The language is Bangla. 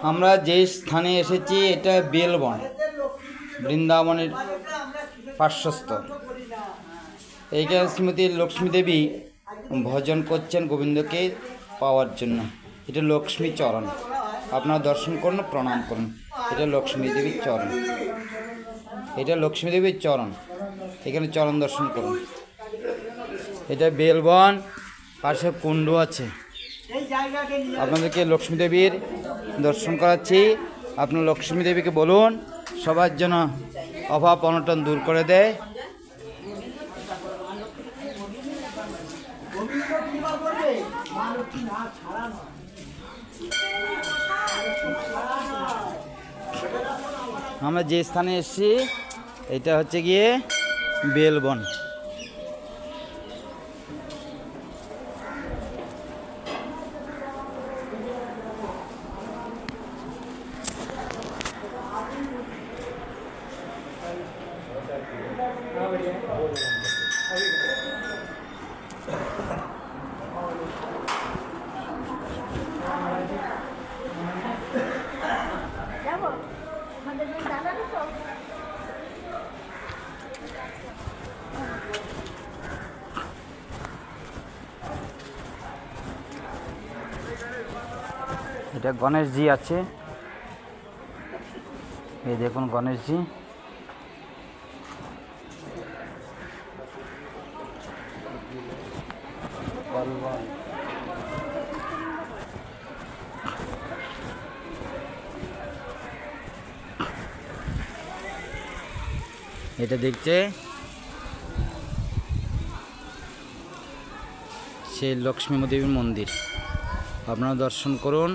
আমরা যে স্থানে এসেছি এটা বেলবন, বৃন্দাবনের পার্শ্বস্থ। এইখানে শ্রীমতী লক্ষ্মী দেবী ভজন করছেন গোবিন্দকে পাওয়ার জন্য। এটা লক্ষ্মী চরণ, আপনারা দর্শন করুন, প্রণাম করুন। এটা লক্ষ্মী দেবীর চরণ, এটা লক্ষ্মী দেবীর চরণ, এখানে চরণ দর্শন করুন। এটা বেলবন, পাশে কুণ্ড আছে। আপনাদেরকে লক্ষ্মী দেবীর দর্শন করাচ্ছি। আপনার লক্ষ্মী দেবীকে বলুন সবার জন্য অভাব অনটন দূর করে দেয়। আমরা যে স্থানে এসেছি এটা হচ্ছে গিয়ে বেলবন। এটা গণেশজি আছে, এই দেখুন গণেশজি। এটা দেখছে সেই লক্ষ্মী দেবীর মন্দির, আপনারা দর্শন করুন।